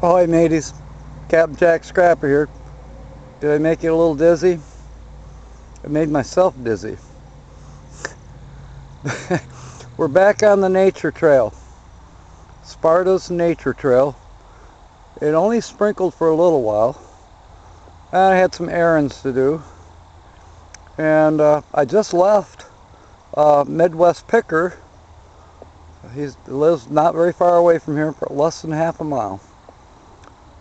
Ahoy mateys, Captain Jack Scrapper here. Did I make you a little dizzy? I made myself dizzy. We're back on the nature trail. Sparta's nature trail. It only sprinkled for a little while. I had some errands to do. And I just left Midwest Picker. He lives not very far away from here, less than half a mile.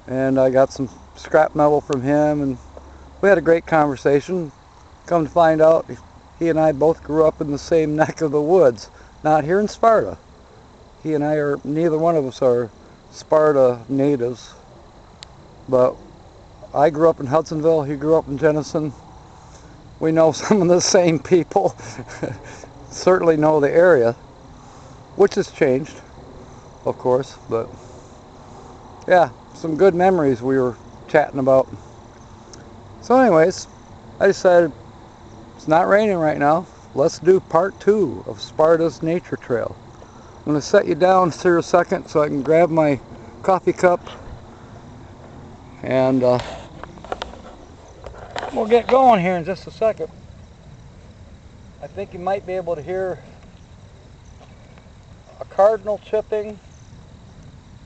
And I got some scrap metal from him, and we had a great conversation. Come to find out, he and I both grew up in the same neck of the woods, not here in Sparta. He and I are, neither one of us are Sparta natives, but I grew up in Hudsonville, he grew up in Jenison. We know some of the same people, certainly know the area, which has changed, of course, but yeah, some good memories we were chatting about. So anyways, I decided it's not raining right now. Let's do part 2 of Sparta's nature trail. I'm going to set you down for a second so I can grab my coffee cup, and we'll get going here in just a second. I think you might be able to hear a cardinal chirping,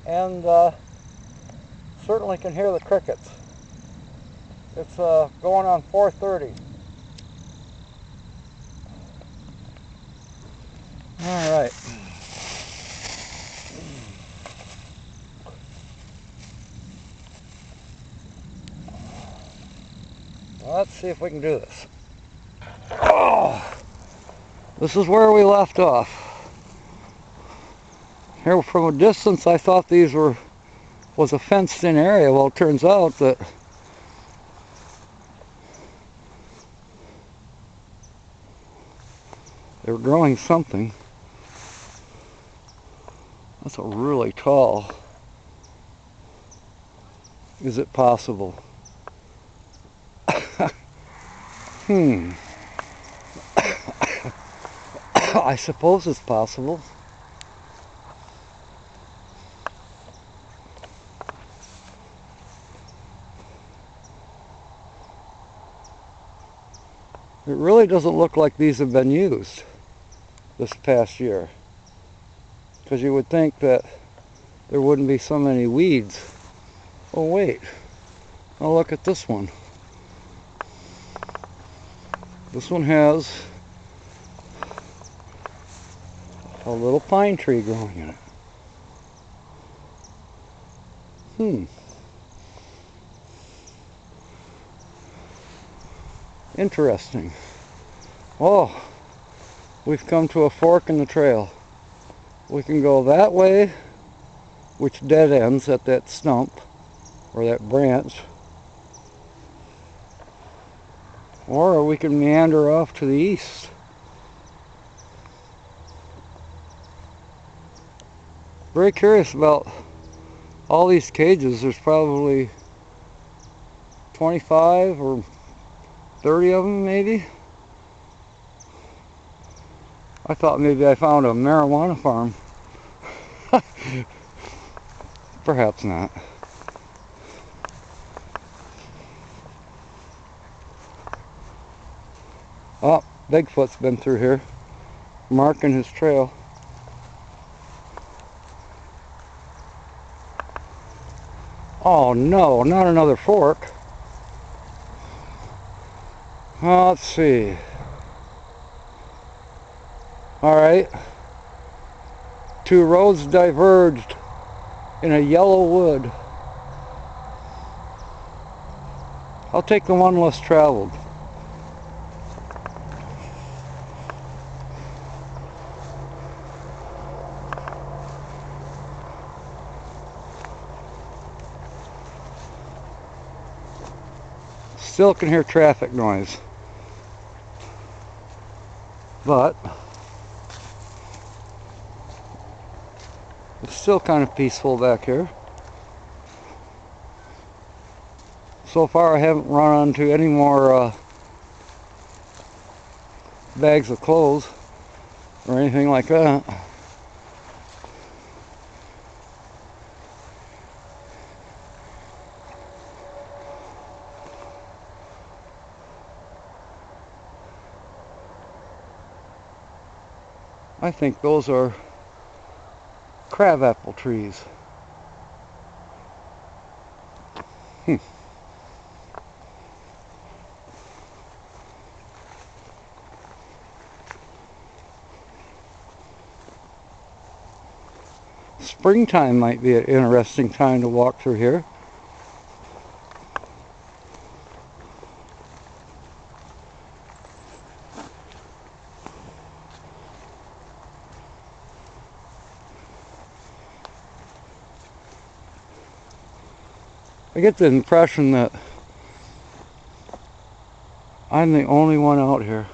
and certainly can hear the crickets. It's going on 4:30. All right. Well, let's see if we can do this. Oh, this is where we left off. Here from a distance I thought these was a fenced in area. Well, it turns out that they're growing something. That's a really tall. Is it possible? I suppose it's possible. It really doesn't look like these have been used this past year, because you would think that there wouldn't be so many weeds. Oh wait, now look at this one. This one has a little pine tree growing in it. Interesting. Oh, we've come to a fork in the trail. We can go that way, which dead ends at that stump or that branch, or we can meander off to the east. Very curious about all these cages. There's probably 25 or 30 of them maybe. I thought maybe I found a marijuana farm. Perhaps not. Oh, Bigfoot's been through here, marking his trail. Oh no, not another fork. Let's see. Alright. 2 roads diverged in a yellow wood. I'll take the one less traveled. Still can hear traffic noise, but it's still kind of peaceful back here. So far I haven't run onto any more bags of clothes or anything like that. I think those are crabapple trees. Springtime might be an interesting time to walk through here. I get the impression that I'm the only one out here.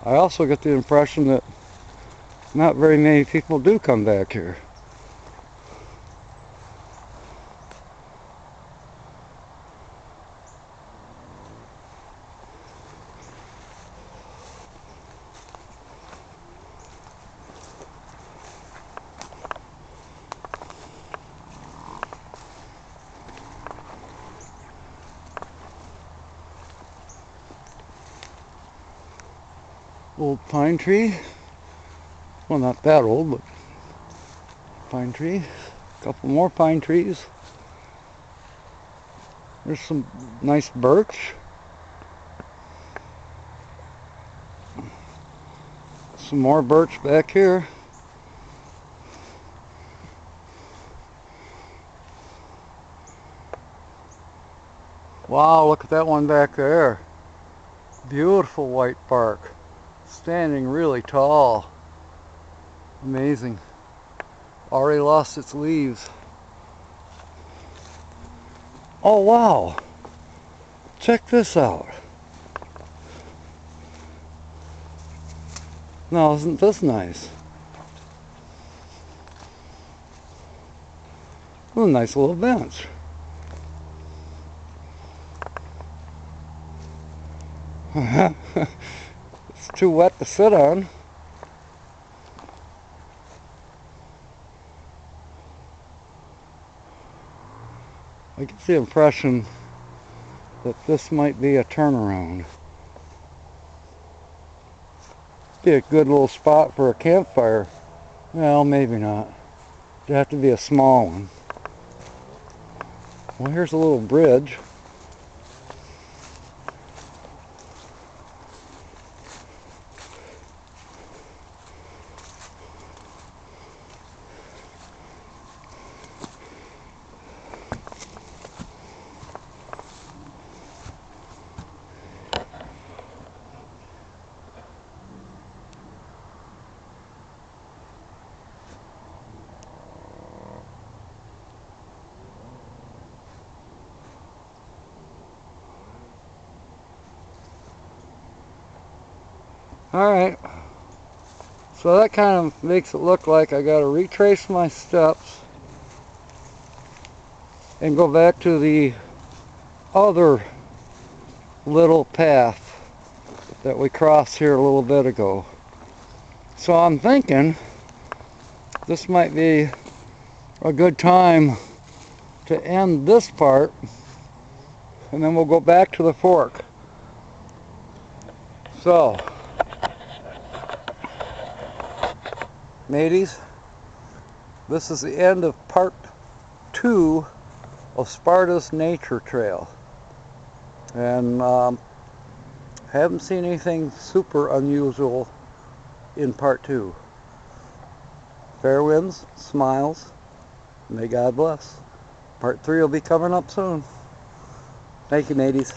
I also get the impression that not very many people do come back here. Old pine tree. Well, not that old, but pine tree. A couple more pine trees. There's some nice birch. Some more birch back here. Wow, look at that one back there. Beautiful white bark. Standing really tall. Amazing. Already lost its leaves. Oh wow. Check this out. Now isn't this nice? What a nice little bench. It's too wet to sit on. I get the impression that this might be a turnaround. Be a good little spot for a campfire. Well, maybe not. It'd have to be a small one. Well, here's a little bridge. Alright, so that kind of makes it look like I got to retrace my steps and go back to the other little path that we crossed here a little bit ago. So I'm thinking this might be a good time to end this part, and then we'll go back to the fork. So, mateys, this is the end of part 2 of Sparta's nature trail, and haven't seen anything super unusual in part 2. Fair winds, smiles, may God bless. Part 3 will be coming up soon. Thank you, mateys.